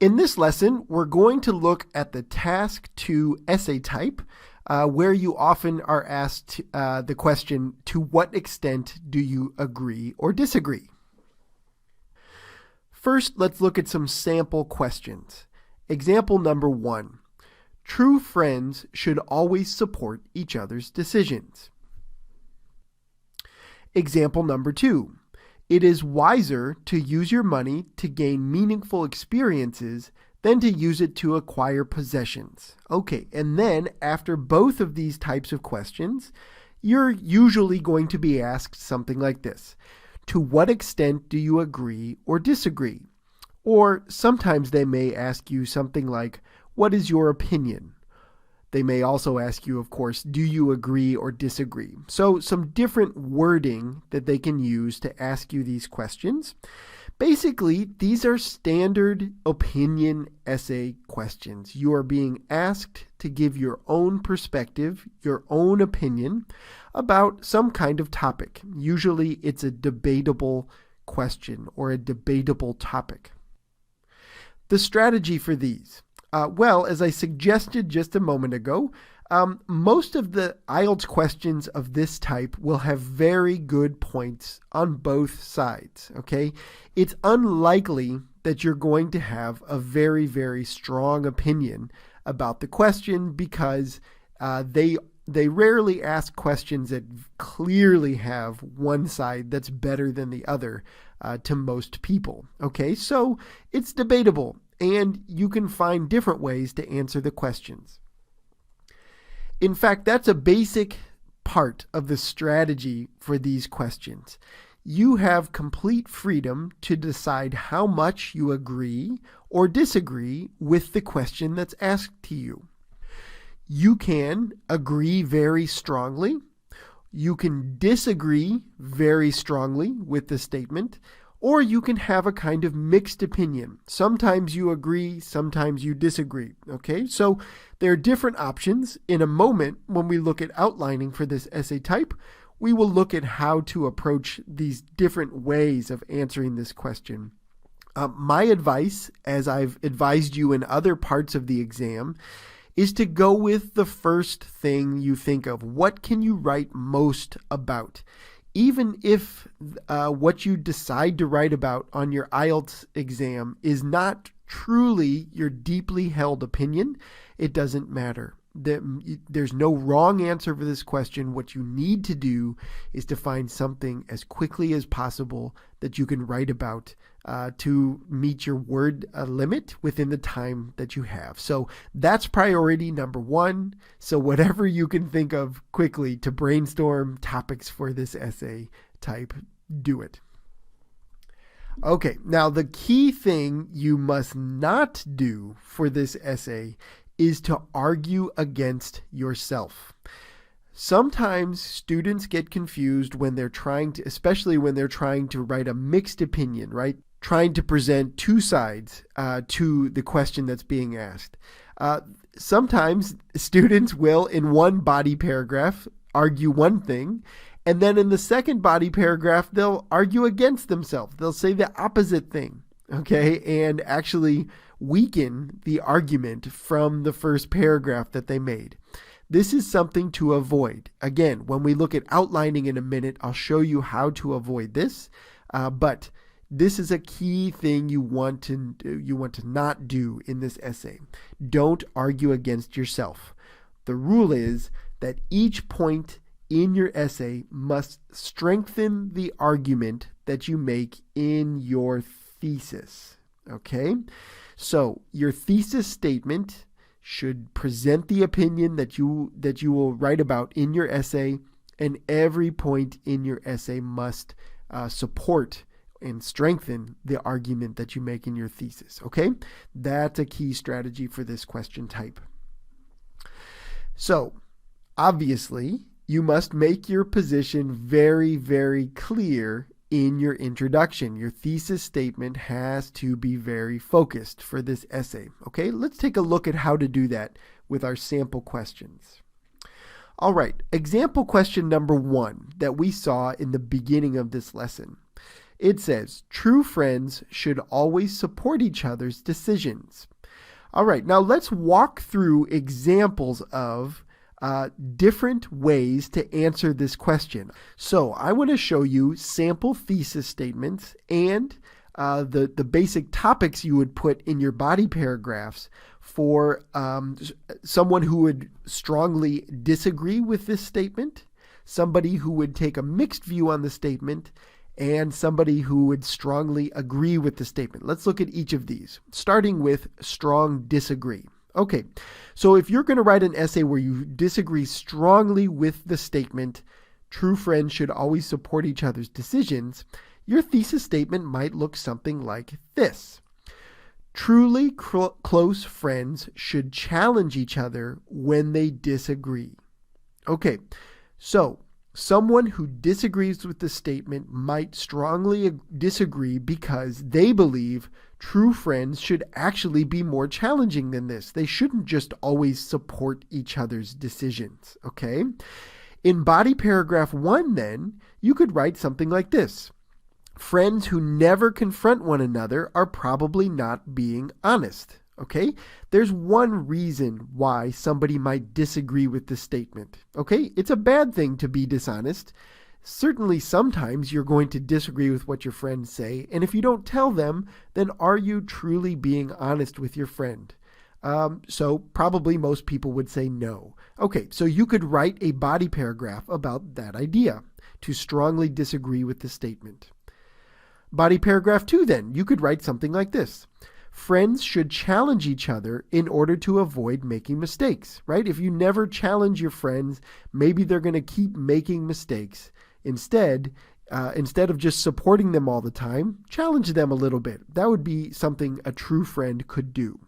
In this lesson, we're going to look at the task 2 essay type, where you often are asked the question, to what extent do you agree or disagree? First, let's look at some sample questions. Example number 1. True friends should always support each other's decisions. Example number 2. It is wiser to use your money to gain meaningful experiences than to use it to acquire possessions. Okay, and then after both of these types of questions, you're usually going to be asked something like this. To what extent do you agree or disagree? Or sometimes they may ask you something like, what is your opinion? They may also ask you, of course, do you agree or disagree? So some different wording that they can use to ask you these questions. Basically, these are standard opinion essay questions. You are being asked to give your own perspective, your own opinion about some kind of topic. Usually it's a debatable question or a debatable topic. The strategy for these. Well, as I suggested just a moment ago, most of the IELTS questions of this type will have very good points on both sides, okay? It's unlikely that you're going to have a very, very strong opinion about the question because they rarely ask questions that clearly have one side that's better than the other to most people, okay? So it's debatable, and you can find different ways to answer the questions. In fact, that's a basic part of the strategy for these questions. You have complete freedom to decide how much you agree or disagree with the question that's asked to you. You can agree very strongly. You can disagree very strongly with the statement, or you can have a kind of mixed opinion. Sometimes you agree, sometimes you disagree, okay? So there are different options. In a moment, when we look at outlining for this essay type, we will look at how to approach these different ways of answering this question. My advice, as I've advised you in other parts of the exam, is to go with the first thing you think of. What can you write most about? Even if what you decide to write about on your IELTS exam is not truly your deeply held opinion, it doesn't matter. There's no wrong answer for this question. What you need to do is to find something as quickly as possible that you can write about to meet your word limit within the time that you have. So that's priority number 1. So whatever you can think of quickly to brainstorm topics for this essay type, do it. Okay, now the key thing you must not do for this essay is to argue against yourself. Sometimes students get confused when they're especially when they're trying to write a mixed opinion, right? Trying to present two sides to the question that's being asked. Sometimes students will, in one body paragraph, argue one thing, and then in the second body paragraph, they'll argue against themselves. They'll say the opposite thing, okay, and actually weaken the argument from the first paragraph that they made. This is something to avoid. Again, when we look at outlining in a minute, I'll show you how to avoid this, but this is a key thing you want to not do in this essay. Don't argue against yourself. The rule is that each point in your essay must strengthen the argument that you make in your thesis. Okay? So your thesis statement should present the opinion that you will write about in your essay, and every point in your essay must support and strengthen the argument that you make in your thesis. Okay? That's a key strategy for this question type. So, obviously, you must make your position very, very clear in your introduction. Your thesis statement has to be very focused for this essay. Okay, let's take a look at how to do that with our sample questions. All right, example question number 1 that we saw in the beginning of this lesson. It says, true friends should always support each other's decisions. All right, now let's walk through examples of different ways to answer this question. So I want to show you sample thesis statements and the basic topics you would put in your body paragraphs for someone who would strongly disagree with this statement, somebody who would take a mixed view on the statement, and somebody who would strongly agree with the statement. Let's look at each of these, starting with strong disagree. Okay, so if you're going to write an essay where you disagree strongly with the statement, true friends should always support each other's decisions, your thesis statement might look something like this. Truly close friends should challenge each other when they disagree. Okay, so someone who disagrees with the statement might strongly disagree because they believe true friends should actually be more challenging than this. They shouldn't just always support each other's decisions, okay? In body paragraph 1, then, you could write something like this. Friends who never confront one another are probably not being honest. Okay, there's one reason why somebody might disagree with the statement. Okay, it's a bad thing to be dishonest. Certainly sometimes you're going to disagree with what your friends say, and if you don't tell them, then are you truly being honest with your friend? So probably most people would say no. Okay, so you could write a body paragraph about that idea, to strongly disagree with the statement. Body paragraph 2 then, you could write something like this. Friends should challenge each other in order to avoid making mistakes, right? If you never challenge your friends, maybe they're going to keep making mistakes. Instead of just supporting them all the time, challenge them a little bit. That would be something a true friend could do.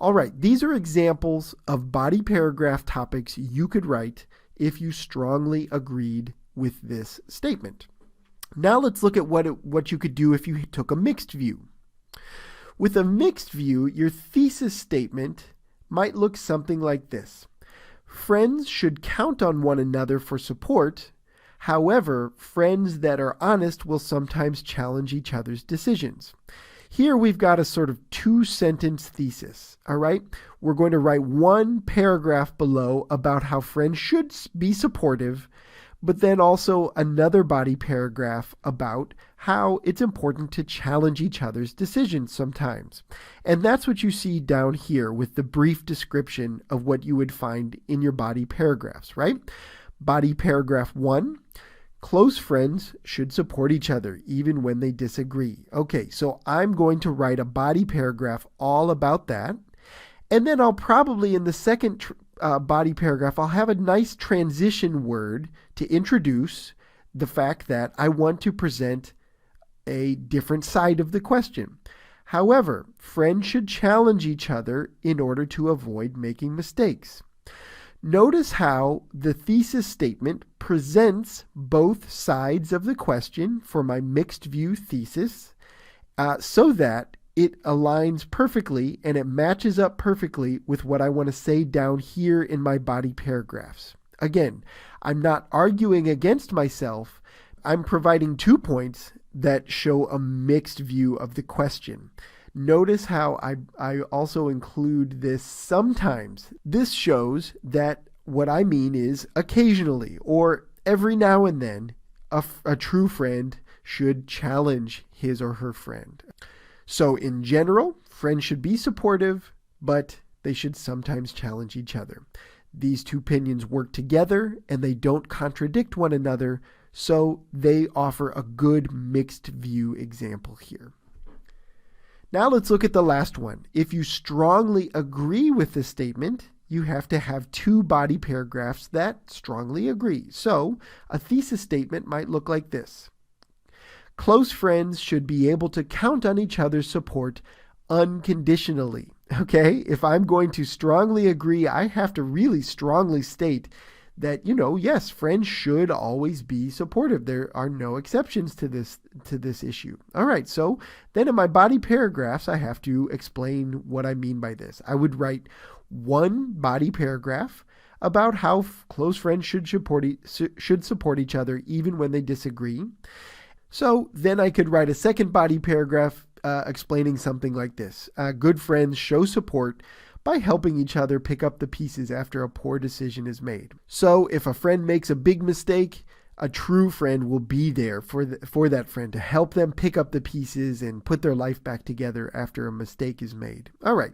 All right, these are examples of body paragraph topics you could write if you strongly agreed with this statement. Now let's look at what you could do if you took a mixed view. With a mixed view, your thesis statement might look something like this. Friends should count on one another for support. However, friends that are honest will sometimes challenge each other's decisions. Here we've got a sort of 2-sentence thesis, all right? We're going to write one paragraph below about how friends should be supportive, but then also another body paragraph about how it's important to challenge each other's decisions sometimes. And that's what you see down here with the brief description of what you would find in your body paragraphs, right? Body paragraph 1, close friends should support each other even when they disagree. Okay, so I'm going to write a body paragraph all about that. And then I'll probably in the second body paragraph, I'll have a nice transition word to introduce the fact that I want to present a different side of the question. However, friends should challenge each other in order to avoid making mistakes. Notice how the thesis statement presents both sides of the question for my mixed view thesis so that it aligns perfectly and it matches up perfectly with what I want to say down here in my body paragraphs. Again, I'm not arguing against myself. I'm providing 2 points that show a mixed view of the question. Notice how I also include this sometimes. This shows that what I mean is occasionally or every now and then a true friend should challenge his or her friend. So in general, friends should be supportive, but they should sometimes challenge each other. These 2 opinions work together and they don't contradict one another, so they offer a good mixed view example here. Now let's look at the last one. If you strongly agree with the statement, you have to have 2 body paragraphs that strongly agree. So a thesis statement might look like this. Close friends should be able to count on each other's support unconditionally. Okay? If I'm going to strongly agree, I have to really strongly state that, yes, friends should always be supportive. There are no exceptions to this issue. All right, so then in my body paragraphs, I have to explain what I mean by this. I would write one body paragraph about how close friends should support each other even when they disagree. So then I could write a second body paragraph explaining something like this. Good friends show support by helping each other pick up the pieces after a poor decision is made. So if a friend makes a big mistake, a true friend will be there for that friend to help them pick up the pieces and put their life back together after a mistake is made. All right.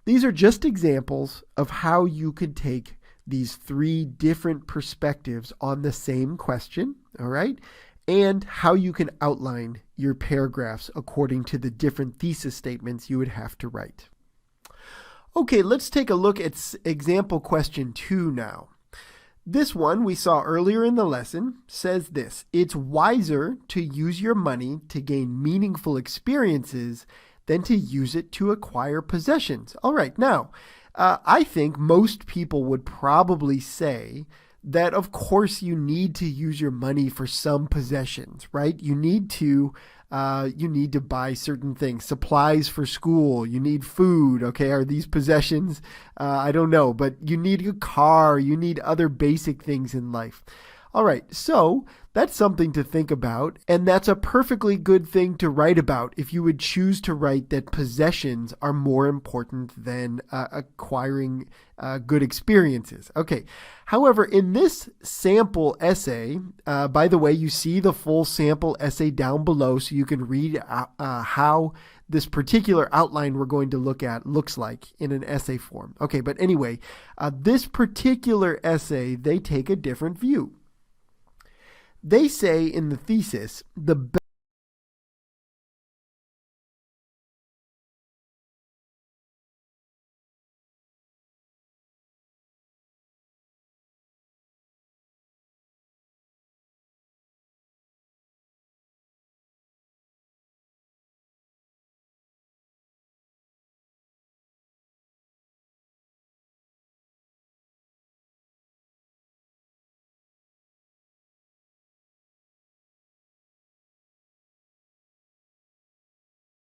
These are just examples of how you could take these three different perspectives on the same question, all right, and how you can outline your paragraphs according to the different thesis statements you would have to write. Okay, let's take a look at example question 2 now. This one we saw earlier in the lesson says this: it's wiser to use your money to gain meaningful experiences than to use it to acquire possessions. All right, now, I think most people would probably say that of course you need to use your money for some possessions, right? You need to buy certain things, supplies for school, you need food, okay? Are these possessions? I don't know, but you need a car, you need other basic things in life. All right, so that's something to think about, and that's a perfectly good thing to write about if you would choose to write that possessions are more important than acquiring good experiences. Okay, however, in this sample essay, by the way, you see the full sample essay down below so you can read how this particular outline we're going to look at looks like in an essay form. Okay, but anyway, this particular essay, they take a different view. They say in the thesis, the